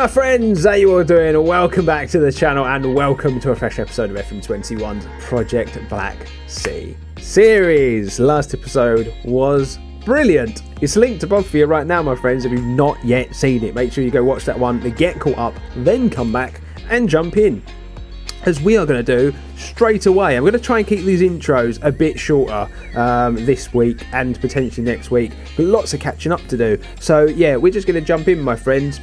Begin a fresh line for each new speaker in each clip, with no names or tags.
my friends, how you all doing? Welcome back to the channel and welcome to a fresh episode of FM21's Project Black Sea series. Last episode was brilliant. It's linked above for you right now, my friends. If you've not yet seen it, make sure you go watch that one to get caught up, then come back and jump in, as we are going to do straight away. I'm going to try and keep these intros a bit shorter this week and potentially next week, but lots of catching up to do. So yeah, we're just going to jump in, my friends.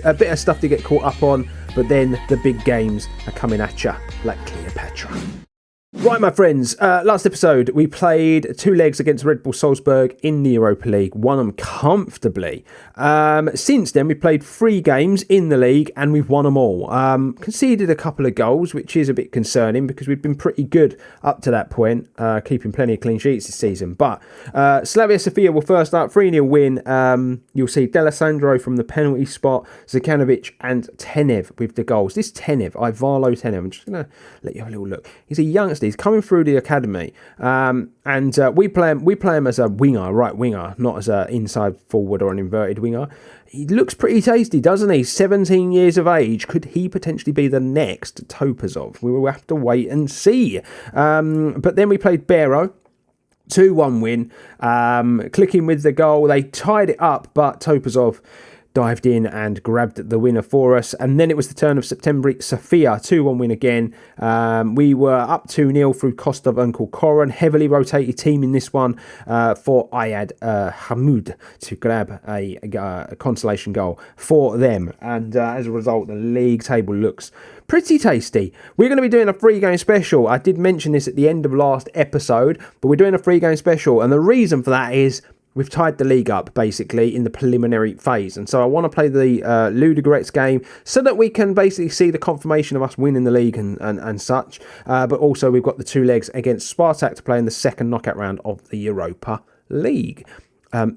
A bit of stuff to get caught up on, but then the big games are coming at you like Cleopatra. Right, my friends, last episode we played 2 legs against Red Bull Salzburg in the Europa League, won them comfortably. Since then we played 3 games in the league and we've won them all. Conceded a couple of goals, which is a bit concerning because we've been pretty good up to that point, keeping plenty of clean sheets this season. But Slavia Sofia will first up, 3-0 win. You'll see D'Alessandro from the penalty spot, Zekanovic and Tenev with the goals. This Tenev, Ivalo Tenev, I'm just going to let you have a little look. He's a youngster. He's coming through the academy, and we play him as a winger, right winger, not as an inside forward or an inverted winger. He looks pretty tasty, doesn't he? 17 years of age. Could he potentially be the next Topazov? We will have to wait and see. But then we played Barrow. 2-1 win. Clicking with the goal. They tied it up, but Topazov dived in and grabbed the winner for us. And then it was the turn of September Sofia, 2-1 win again. We were up 2-0 through Kostov and Koran. Heavily rotated team in this one for Ayad Hamoud to grab a consolation goal for them. And as a result, the league table looks pretty tasty. We're going to be doing a 3-game special. I did mention this at the end of last episode, but we're doing a 3-game special. And the reason for that is we've tied the league up, basically, in the preliminary phase. And so I want to play the Ludogorets game so that we can basically see the confirmation of us winning the league and such. But also we've got the 2 legs against Spartak to play in the second knockout round of the Europa League.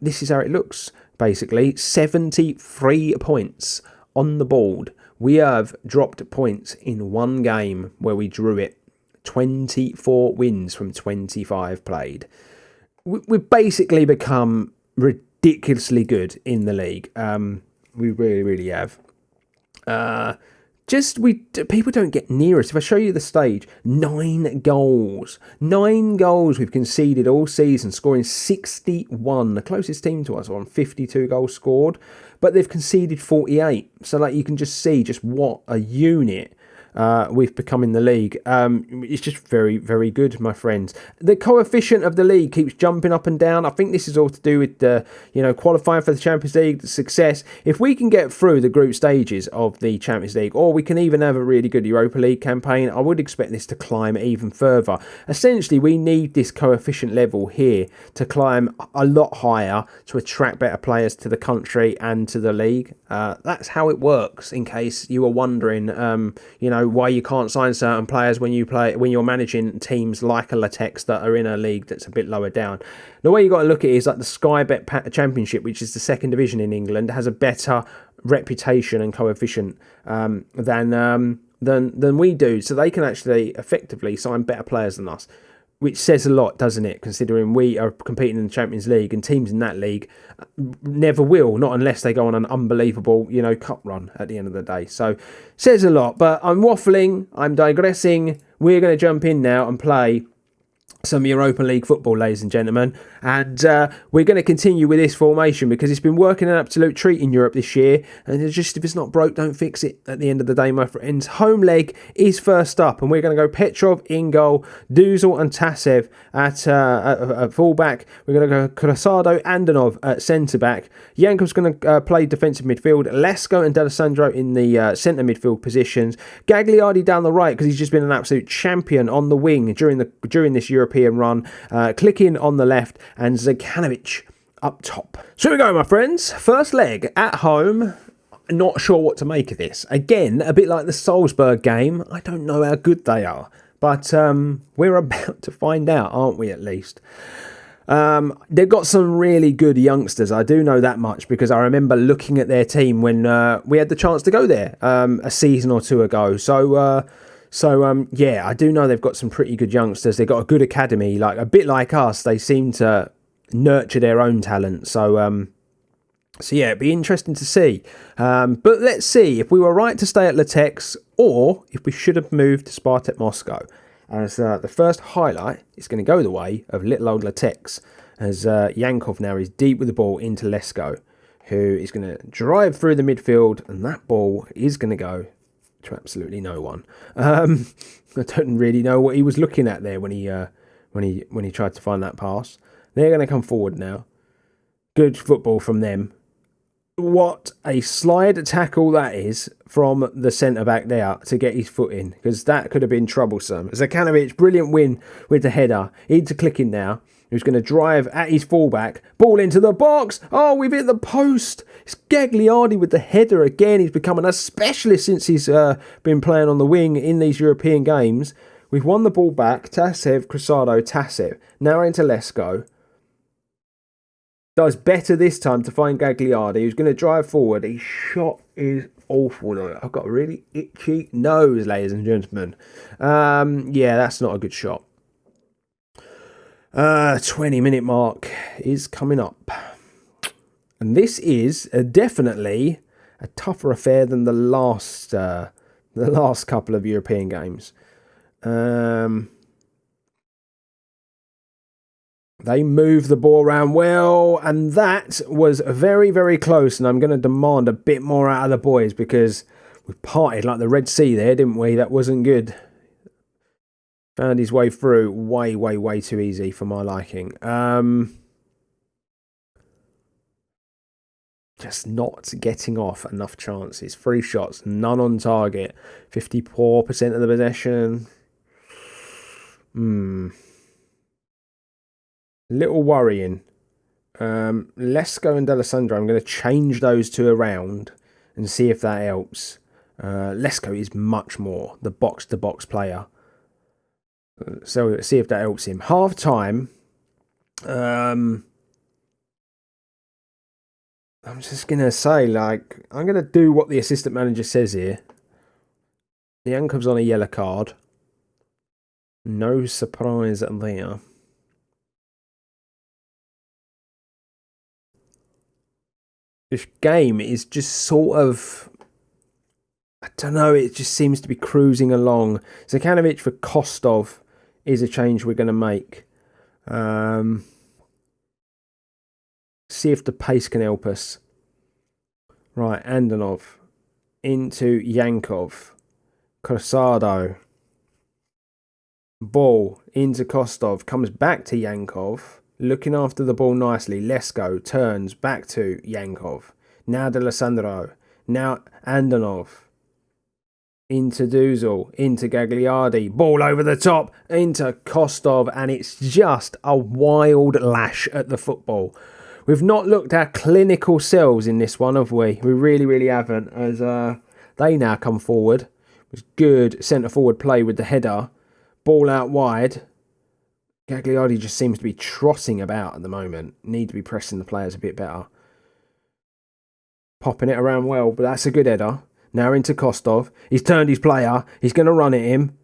This is how it looks, basically. 73 points on the board. We have dropped points in 1 game where we drew it. 24 wins from 25 played. We've basically become ridiculously good in the league. We really, really have. People don't get near us. If I show you the stage, 9 goals. 9 goals we've conceded all season, scoring 61. The closest team to us are on 52 goals scored, but they've conceded 48. So like you can just see just what a unit we've become in the league. It's just very, very good, my friends. The coefficient of the league keeps jumping up and down. I think this is all to do with qualifying for the Champions League, the success. If we can get through the group stages of the Champions League, or we can even have a really good Europa League campaign, I would expect this to climb even further. Essentially, we need this coefficient level here to climb a lot higher to attract better players to the country and to the league. That's how it works, in case you were wondering, why you can't sign certain players when you're managing teams like a Litex that are in a league that's a bit lower down. The way you got to look at it is like the Sky Bet Championship, which is the 2nd division in England, has a better reputation and coefficient than we do, so they can actually effectively sign better players than us. Which says a lot, doesn't it, considering we are competing in the Champions League and teams in that league never will, not unless they go on an unbelievable, cup run at the end of the day. So, says a lot, but I'm waffling, I'm digressing. We're going to jump in now and play some Europa League football, ladies and gentlemen, and we're going to continue with this formation because it's been working an absolute treat in Europe this year, and it's just, if it's not broke, don't fix it at the end of the day, my friends. Home leg is first up, and we're going to go Petrov in goal, Duzel and Tasev at fullback. We're going to go Krasado, Andanov at centre-back. Yankov's going to play defensive midfield, Lesko and D'Alessandro in the centre midfield positions, Gagliardi down the right because he's just been an absolute champion on the wing during this European run, clicking on the left, and Zekanovic up top. So here we go, my friends. First leg at home. Not sure what to make of this. Again, a bit like the Salzburg game. I don't know how good they are, but we're about to find out, aren't we, at least? They've got some really good youngsters. I do know that much because I remember looking at their team when we had the chance to go there a season or 2 ago. So yeah, I do know they've got some pretty good youngsters. They've got a good academy, like a bit like us. They seem to nurture their own talent. So So yeah, it'd be interesting to see. But let's see if we were right to stay at Litex or if we should have moved to Spartak Moscow. As the first highlight is going to go the way of little old Litex, as Yankov now is deep with the ball into Lesko, who is going to drive through the midfield, and that ball is going to go to absolutely no one. I don't really know what he was looking at there when he tried to find that pass. They're going to come forward now. Good football from them. What a slide tackle that is from the centre-back there to get his foot in, because that could have been troublesome. Zekanovic, brilliant win with the header. Into clicking now. Who's going to drive at his fullback. Ball into the box. Oh, we've hit the post. It's Gagliardi with the header again. He's becoming a specialist since he's been playing on the wing in these European games. We've won the ball back. Tasev, Cruzado, Tasev. Now into Lesko. Does better this time to find Gagliardi, who's going to drive forward. His shot is awful. I've got a really itchy nose, ladies and gentlemen. Yeah, that's not a good shot. 20-minute mark is coming up. And this is definitely a tougher affair than the last couple of European games. They move the ball around well, and that was very, very close. And I'm going to demand a bit more out of the boys, because we parted like the Red Sea there, didn't we? That wasn't good. Found his way through way, way, way too easy for my liking. Just not getting off enough chances. 3 shots, none on target. 54% of the possession. Little worrying. Lesko and D'Alessandro, I'm going to change those two around and see if that helps. Lesko is much more the box-to-box player. So let's see if that helps him. Half time. I'm just going to say, like, I'm going to do what the assistant manager says here. Yankov's on a yellow card. No surprise there. This game is just sort of, I don't know, it just seems to be cruising along. Zekanovic for Kostov is a change we're going to make. See if the pace can help us. Right, Andonov into Yankov. Cruzado. Ball into Kostov. Comes back to Yankov. Looking after the ball nicely. Lesko turns back to Yankov. Now D'Alessandro. Now Andonov. Into Duzel. Into Gagliardi. Ball over the top. Into Kostov. And it's just a wild lash at the football. We've not looked our clinical selves in this one, have we? We really, really haven't. As they now come forward. It was good centre-forward play with the header. Ball out wide. Gagliardi just seems to be trotting about at the moment. Need to be pressing the players a bit better. Popping it around well, but that's a good header. Now into Kostov. He's turned his player. He's going to run at him.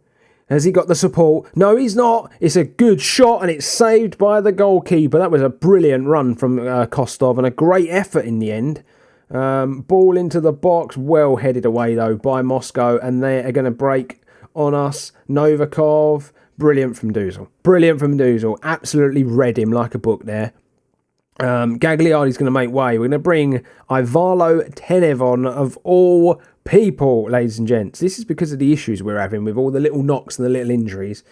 Has he got the support? No, he's not. It's a good shot and it's saved by the goalkeeper. That was a brilliant run from Kostov and a great effort in the end. Ball into the box. Well headed away though by Moscow, and they are going to break on us. Novikov. Brilliant from Duzel. Brilliant from Duzel. Absolutely read him like a book there. Gagliardi's going to make way. We're going to bring Ivalo Tenev on, of all people, ladies and gents. This is because of the issues we're having with all the little knocks and the little injuries.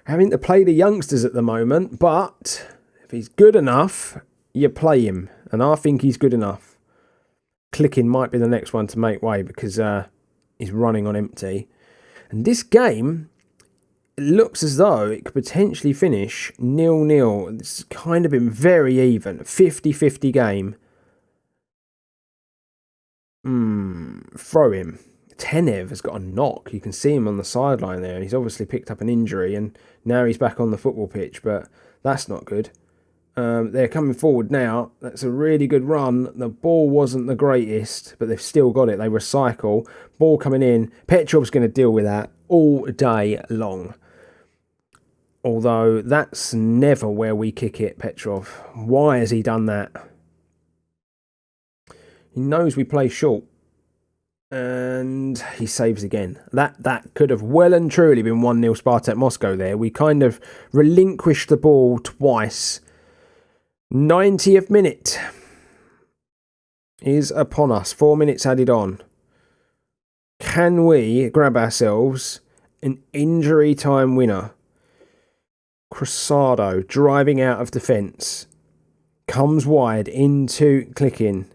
Having to play the youngsters at the moment, but if he's good enough, you play him. And I think he's good enough. Clicking might be the next one to make way because he's running on empty. And this game, it looks as though it could potentially finish 0-0. It's kind of been very even. 50-50 game. Throw him. Tenev has got a knock. You can see him on the sideline there. He's obviously picked up an injury and now he's back on the football pitch, but that's not good. They're coming forward now. That's a really good run. The ball wasn't the greatest, but they've still got it. They recycle. Ball coming in. Petrov's going to deal with that all day long. Although that's never where we kick it, Petrov. Why has he done that? He knows we play short. And he saves again. That could have well and truly been 1-0 Spartak Moscow there. We kind of relinquished the ball twice. 90th minute is upon us. 4 minutes added on. Can we grab ourselves an injury time winner? Crosado driving out of defence. Comes wide into clicking.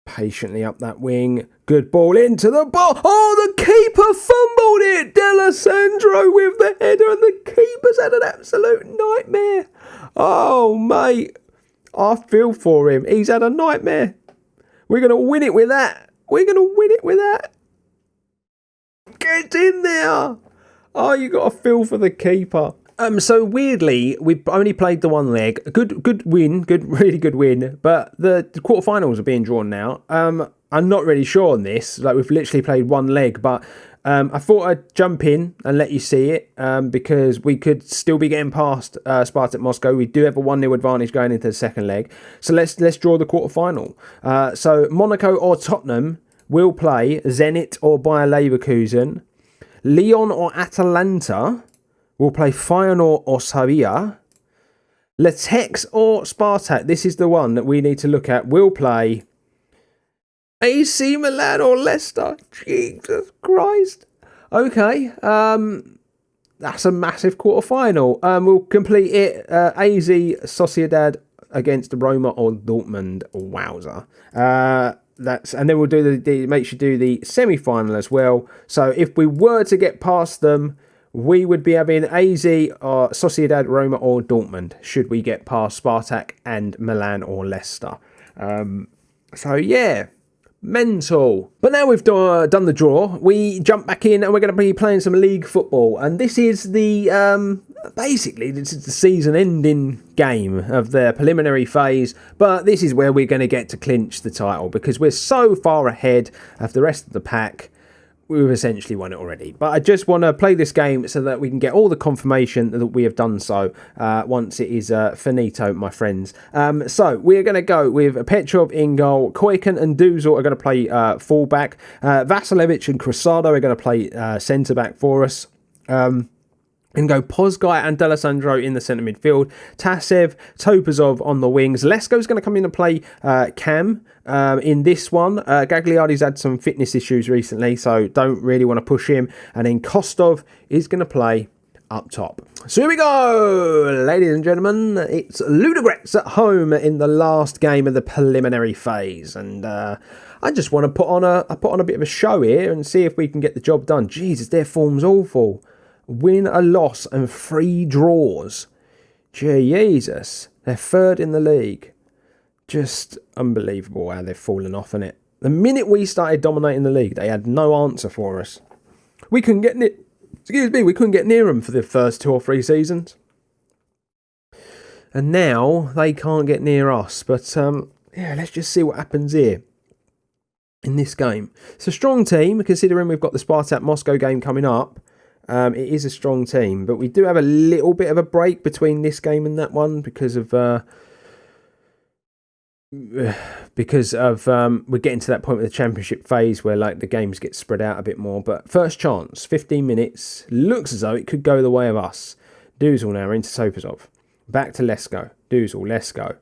Patiently up that wing. Good ball into the ball. Oh, the keeper fumbled it. D'Alessandro with the header, and the keeper's had an absolute nightmare. Oh, mate. I feel for him. He's had a nightmare. We're going to win it with that. We're going to win it with that. Get in there. Oh, you got to feel for the keeper. So weirdly, we've only played the one leg. Good win, really good win. But the quarterfinals are being drawn now. I'm not really sure on this. Like, we've literally played one leg, but I thought I'd jump in and let you see it because we could still be getting past Spartak Moscow. We do have a 1-0 advantage going into the second leg. So let's draw the quarterfinal. So Monaco or Tottenham will play Zenit or Bayer Leverkusen. Lyon or Atalanta will play Feyenoord or Sevilla. Litex or Spartak, this is the one that we need to look at, will play AC Milan or Leicester. Jesus Christ. Okay, that's a massive quarter-final. We'll complete it. AZ Sociedad against Roma or Dortmund. Wowza. And then we'll do make sure do the semi-final as well. So if we were to get past them, we would be having AZ or Sociedad, Roma or Dortmund should we get past Spartak and Milan or Leicester. So yeah, mental. But now we've done the draw, we jump back in and we're going to be playing some league football. And this is the basically this is the season-ending game of the preliminary phase. But this is where we're going to get to clinch the title because we're so far ahead of the rest of the pack. We've essentially won it already. But I just want to play this game so that we can get all the confirmation that we have done so once it is finito, my friends. So we're going to go with Petrov in goal. Koiken and Duzel are going to play fullback. Vasilevich and Crosado are going to play centre-back for us. And go Pozgai and D'Alessandro in the centre midfield. Tasev, Topazov on the wings. Lesko's going to come in and play Cam in this one. Gagliardi's had some fitness issues recently, so don't really want to push him. And then Kostov is going to play up top. So here we go, ladies and gentlemen. It's Ludogorets at home in the last game of the preliminary phase. And I just want to put on a bit of a show here and see if we can get the job done. Jesus, their form's awful. Win, a loss and 3 draws. Jesus. They're third in the league. Just unbelievable how they've fallen off in it. The minute we started dominating the league, they had no answer for us. We couldn't get near them for the first 2 or 3 seasons. And now they can't get near us. But yeah, let's just see what happens here in this game. It's a strong team, considering we've got the Spartak Moscow game coming up. It is a strong team, but we do have a little bit of a break between this game and that one because of we're getting to that point with the championship phase where like the games get spread out a bit more. But first chance, 15 minutes, looks as though it could go the way of us. Duzel now into Topazov, back to Lesko. Lesko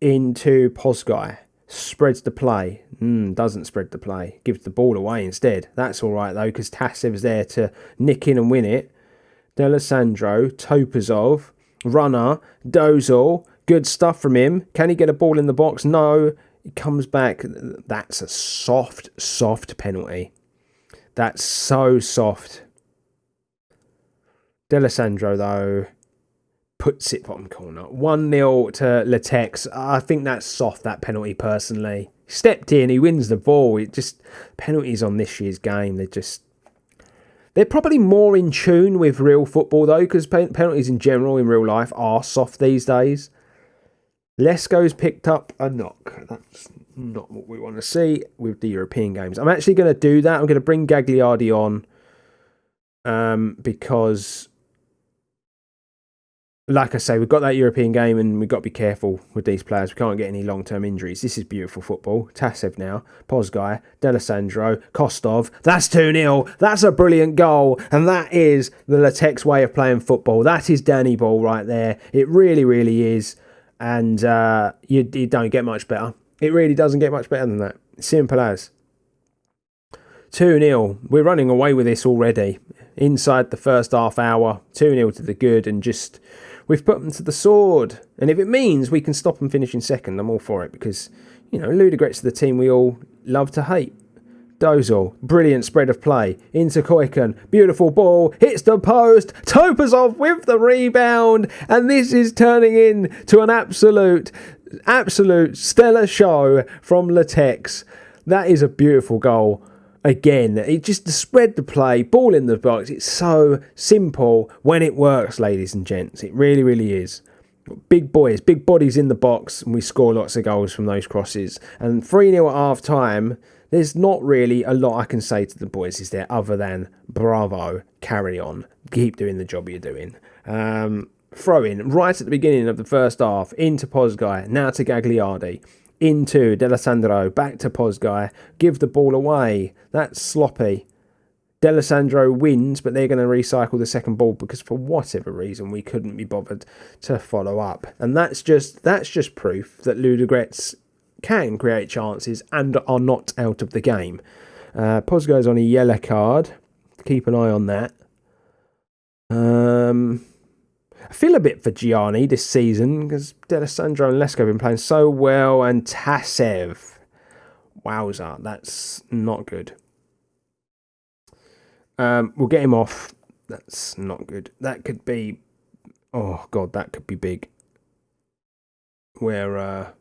into Pozgai. Spreads the play. Doesn't spread the play. Gives the ball away instead. That's all right, though, because Tasev's there to nick in and win it. D'Alessandro, Topazov, runner, Dozal. Good stuff from him. Can he get a ball in the box? No. He comes back. That's a soft penalty. That's so soft. D'Alessandro, though, puts it bottom corner. 1-0 to Litex. I think that's soft, that penalty, personally. He stepped in, he wins the ball. It just, penalties on this year's game, they're probably more in tune with real football, though, because penalties in general in real life are soft these days. Lesko's picked up a knock. That's not what we want to see with the European games. I'm actually going to do that. I'm going to bring Gagliardi on because like I say, we've got that European game and we've got to be careful with these players. We can't get any long-term injuries. This is beautiful football. Tasev now, Pozgai, D'Alessandro, Kostov. That's 2-0. That's a brilliant goal. And that is the Litex way of playing football. That is Danny ball right there. It really, really is. And you don't get much better. It really doesn't get much better than that. Simple as. 2-0. We're running away with this already. Inside the first half hour, 2-0 to the good, and just we've put them to the sword. And if it means we can stop them finishing second, I'm all for it, because, you know, Ludogorets are the team we all love to hate. Dozal, brilliant spread of play into Koiken, beautiful ball, hits the post, Topazov with the rebound, and this is turning into an absolute stellar show from Litex. That is a beautiful goal. Again, it just spread the play, ball in the box. It's so simple when it works, ladies and gents. It really, really is. Big boys, big bodies in the box, and we score lots of goals from those crosses. And 3-0 at half time, there's not really a lot I can say to the boys, is there, other than bravo, carry on, keep doing the job you're doing. Throw in right at the beginning of the first half into Pozgai, now to Gagliardi. Into D'Alessandro, back to Pozgai, give the ball away. That's sloppy. D'Alessandro wins, but they're going to recycle the second ball because for whatever reason we couldn't be bothered to follow up. And that's just proof that Ludogorets can create chances and are not out of the game. Pozgai's on a yellow card. Keep an eye on that. I feel a bit for Gianni this season because D'Alessandro and Lesko have been playing so well, and Tasev. Wowza, that's not good. We'll get him off. That's not good. That could be... Oh, God, that could be big. Where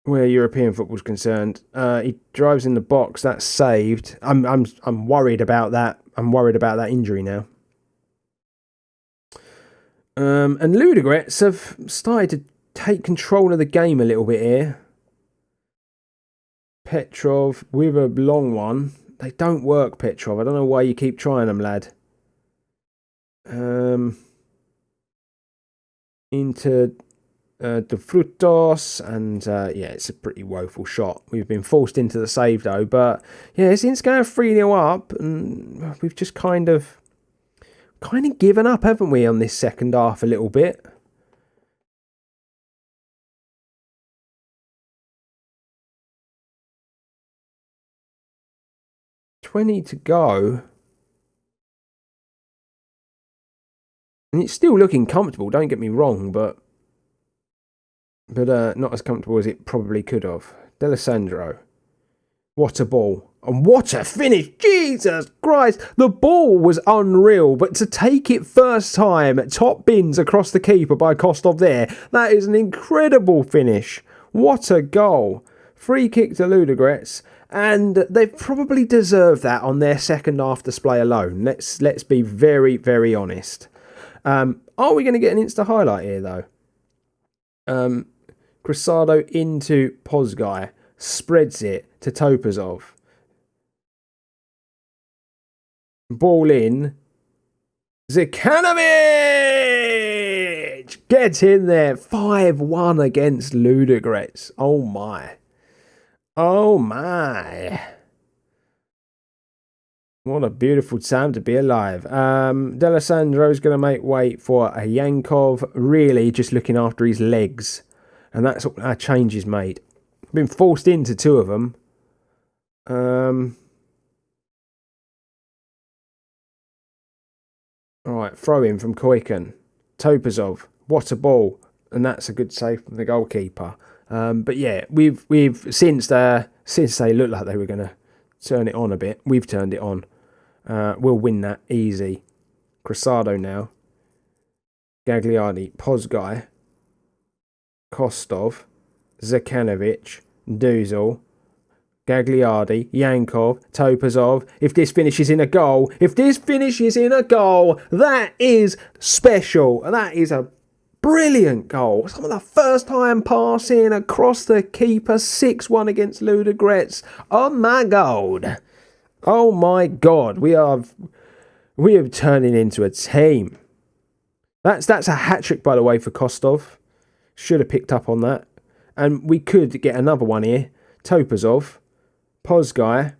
European football's concerned. He drives in the box. That's saved. I'm worried about that. I'm worried about that injury now. And Ludogorets have started to take control of the game a little bit here. Petrov with a long one. They don't work, Petrov. I don't know why you keep trying them, lad. Into De Frutos, and yeah, it's a pretty woeful shot. We've been forced into the save though, but yeah, since going 3-0 up, and we've just kind of given up, haven't we, on this second half a little bit? $20 to go. And it's still looking comfortable, don't get me wrong, but not as comfortable as it probably could have. D'Alessandro. What a ball. And what a finish. Jesus Christ. The ball was unreal. But to take it first time, top bins across the keeper by Kostov there. That is an incredible finish. What a goal. Free kick to Ludogorets. And they probably deserve that on their second half display alone. Let's be very, very honest. Are we going to get an Insta highlight here though? Crusado into Pozgai. Spreads it to Topazov. Ball in. Zekanovic! Get in there. 5-1 against Ludogorets. Oh my. Oh my. What a beautiful time to be alive. D'Alessandro's going to make way for a Yankov. Really just looking after his legs. And that's what our change is made. Been forced into two of them. Alright, throw in from Koiken. Topazov. What a ball. And that's a good save from the goalkeeper. But yeah, we've since they looked like they were going to turn it on a bit, we've turned it on. We'll win that easy. Crusado now. Gagliardi, Pozgai, Kostov, Zekanovic, Duzal, Gagliardi, Yankov, Topazov. If this finishes in a goal, that is special. That is a brilliant goal. Some of the first time passing across the keeper. 6-1 against Ludogorets. Oh my God. Oh my God. We are turning into a team. That's a hat-trick, by the way, for Kostov. Should have picked up on that. And we could get another one here. Topazov. Pozgai.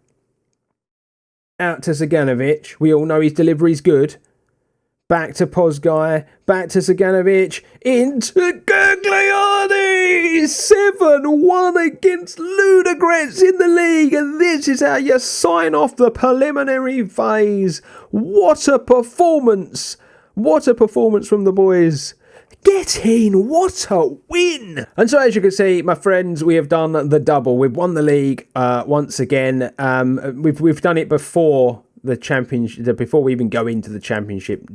Out to Zaganovic. We all know his delivery's good. Back to Pozgai. Back to Zaganovic. Into Gagliardi! 7-1 against Ludogorets in the league. And this is how you sign off the preliminary phase. What a performance. What a performance from the boys. Get in, what a win! And so as you can see, my friends, we have done the double. We've won the league once again. We've done it before the championship, before we even go into the championship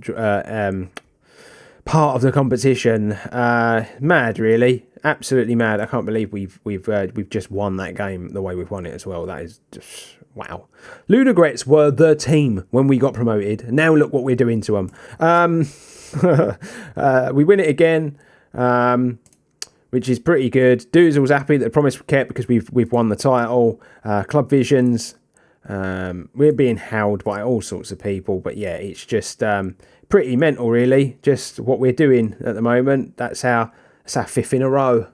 part of the competition. Mad, really, absolutely mad. I can't believe we've just won that game the way we've won it as well. That is just wow. Ludogorets were the team when we got promoted. Now look what we're doing to them. We win it again, which is pretty good. Doozle's happy that the promise was kept because we've won the title. Club Visions, we're being howled by all sorts of people, but yeah, it's just pretty mental, really. Just what we're doing at the moment. That's our fifth in a row.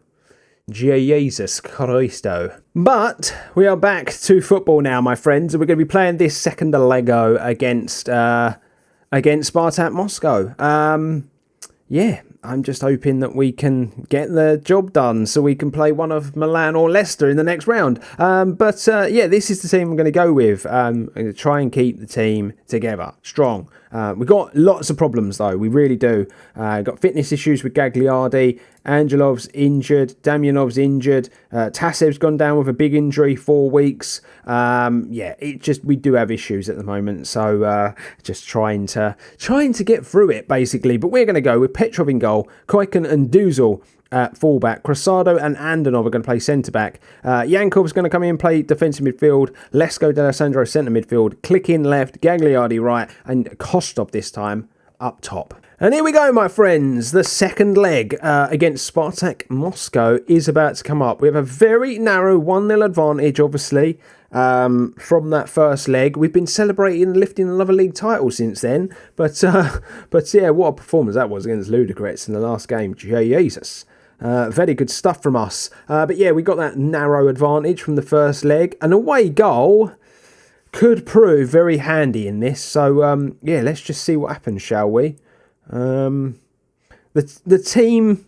Jesus Christo. But we are back to football now, my friends, and we're going to be playing this second Lego against Spartak Moscow. Yeah, I'm just hoping that we can get the job done so we can play one of Milan or Leicester in the next round. But yeah, this is the team I'm going to go with. I'm going to try and keep the team together, strong. We've got lots of problems, though. We really do. Got fitness issues with Gagliardi. Angelov's injured. Damyanov's injured. Tasev's gone down with a big injury, 4 weeks. Yeah, we do have issues at the moment. So just trying to get through it, basically. But we're going to go with Petrov in goal, Koiken and Duzel at fullback. Crosado and Andanov are going to play centre-back. Yankov's going to come in and play defensive midfield. Lesko D'Alessandro centre midfield. Click in left. Gagliardi right. And Kostov this time up top. And here we go, my friends. The second leg against Spartak Moscow is about to come up. We have a very narrow 1-0 advantage, obviously, from that first leg. We've been celebrating lifting another league title since then. But yeah, what a performance that was against Ludogorets in the last game. Jesus. Very good stuff from us. But yeah, we got that narrow advantage from the first leg. An away goal could prove very handy in this. So yeah, let's just see what happens, shall we? The team,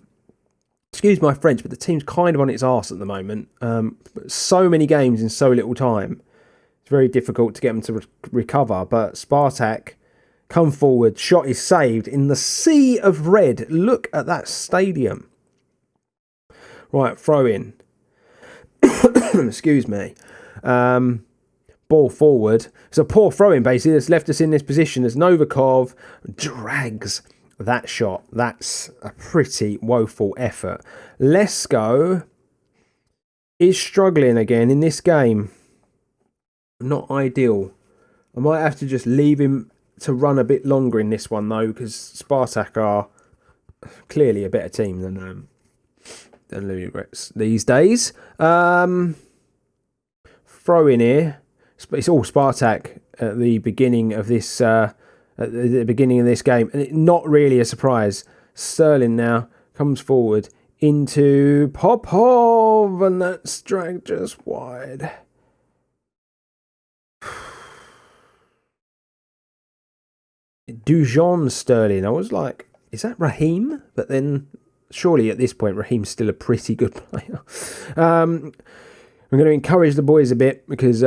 excuse my French, but the team's kind of on its arse at the moment. So many games in so little time. It's very difficult to get them to recover. But Spartak come forward. Shot is saved in the sea of red. Look at that stadium. Right, throw in. Excuse me. Ball forward. It's a poor throw in, basically, that's left us in this position as Novikov drags that shot. That's a pretty woeful effort. Lesko is struggling again in this game. Not ideal. I might have to just leave him to run a bit longer in this one, though, because Spartak are clearly a better team than Ludogorets these days. Throw in here. It's all Spartak at the beginning of this game, and not really a surprise. Sterling now comes forward into Popov, and that's dragged just wide. Dujon Sterling. I was like, is that Raheem? But then surely at this point Raheem's still a pretty good player. I'm going to encourage the boys a bit because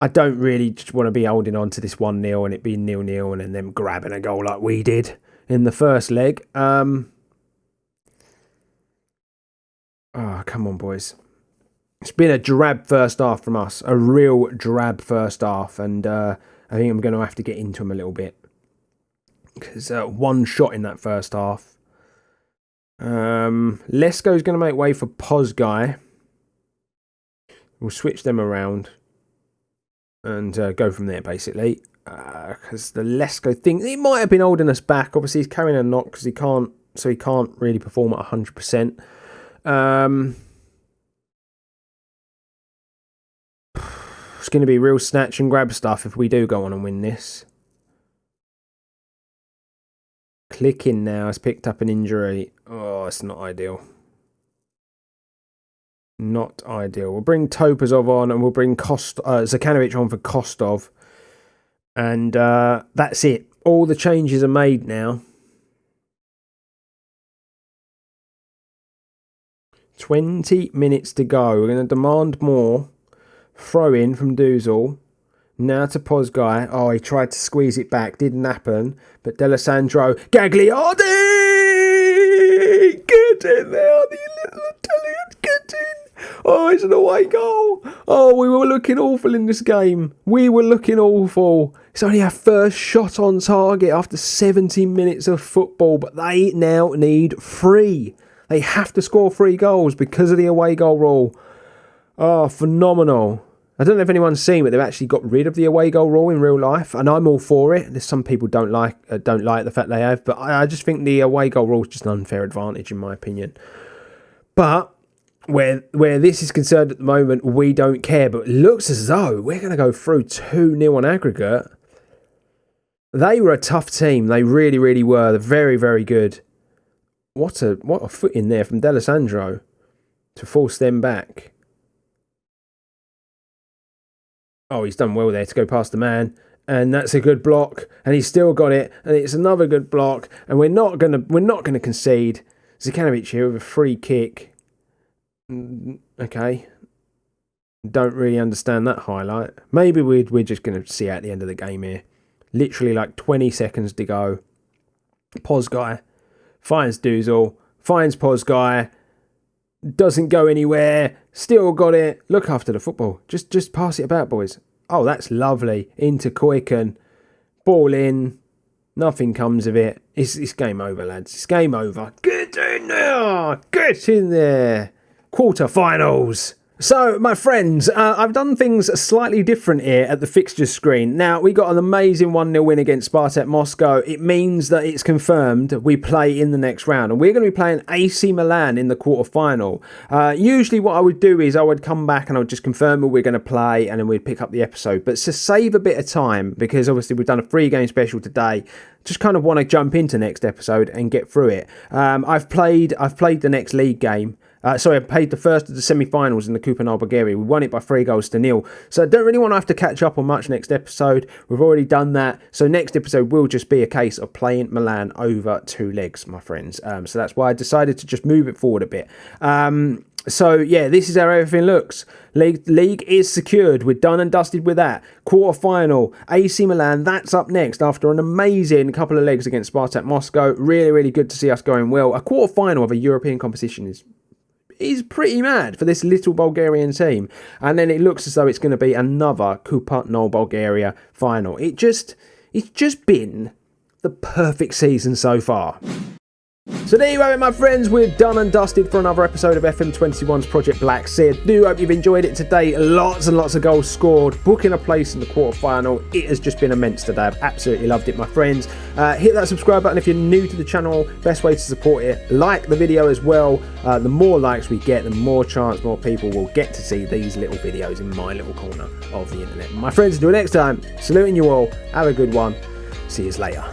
I don't really just want to be holding on to this 1-0 and it being 0-0 and then them grabbing a goal like we did in the first leg. Oh, come on, boys. It's been a drab first half from us. A real drab first half. And I think I'm going to have to get into them a little bit. Because one shot in that first half. Lesko's going to make way for Pozgai. We'll switch them around. And go from there, basically. Because the Lesko thing, he might have been holding us back. Obviously, he's carrying a knock because he can't really perform at 100%. It's going to be real snatch and grab stuff if we do go on and win this. Clicking now has picked up an injury. Oh, it's not ideal. Not ideal. We'll bring Topazov on and we'll bring Zakanovic on for Kostov. And that's it. All the changes are made now. 20 minutes to go. We're going to demand more. Throw in from Duzal. Now to Pozgai. Oh, he tried to squeeze it back. Didn't happen. But D'Alessandro. Gagliardi! Get in there, the little Italian. Get in. Oh, it's an away goal. Oh, we were looking awful in this game. We were looking awful. It's only our first shot on target after 70 minutes of football. But they now need 3. They have to score 3 goals because of the away goal rule. Oh, phenomenal. I don't know if anyone's seen, but they've actually got rid of the away goal rule in real life, and I'm all for it. There's some people don't like the fact they have, but I just think the away goal rule is just an unfair advantage in my opinion. But where this is concerned at the moment, we don't care. But it looks as though we're going to go through 2-0 on aggregate. They were a tough team. They really, really were. They're very, very good. What a foot in there from D'Alessandro to force them back. Oh, he's done well there to go past the man, and that's a good block, and he's still got it, and it's another good block, and we're not gonna concede. Zakanovic here with a free kick. Okay, don't really understand that highlight. Maybe we're just gonna see out the end of the game here. Literally like 20 seconds to go. Pozgai finds Duzal, finds Pozgai. Doesn't go anywhere. Still got it. Look after the football. Just pass it about, boys. Oh, that's lovely. Into Koiken. Ball in. Nothing comes of it. It's game over, lads. It's game over. Get in there. Get in there. Quarterfinals. So, my friends, I've done things slightly different here at the fixtures screen. Now, we got an amazing 1-0 win against Spartak Moscow. It means that it's confirmed we play in the next round. And we're going to be playing AC Milan in the quarterfinal. Usually what I would do is I would come back and I would just confirm who we're going to play and then we'd pick up the episode. But to save a bit of time, because obviously we've done a 3-game special today, just kind of want to jump into next episode and get through it. I've played the next league game. I played the first of the semi-finals in the Coupe National Bulgaria. We won it by 3-0. So I don't really want to have to catch up on much next episode. We've already done that. So next episode will just be a case of playing Milan over 2 legs, my friends. So that's why I decided to just move it forward a bit. So yeah, this is how everything looks. League is secured. We're done and dusted with that. Quarter-final, AC Milan, that's up next after an amazing couple of legs against Spartak Moscow. Really, really good to see us going well. A quarter-final of a European competition is pretty mad for this little Bulgarian team. And then it looks as though it's going to be another Coupe National Bulgaria final. It's just been the perfect season so far. So there you have it, my friends. We're done and dusted for another episode of FM21's Project Black Sea. I do hope you've enjoyed it today. Lots and lots of goals scored. Booking a place in the quarterfinal. It has just been immense today. I've absolutely loved it, my friends. Hit that subscribe button if you're new to the channel. Best way to support it. Like the video as well. The more likes we get, the more chance more people will get to see these little videos in my little corner of the internet. My friends, until next time, saluting you all. Have a good one. See you later.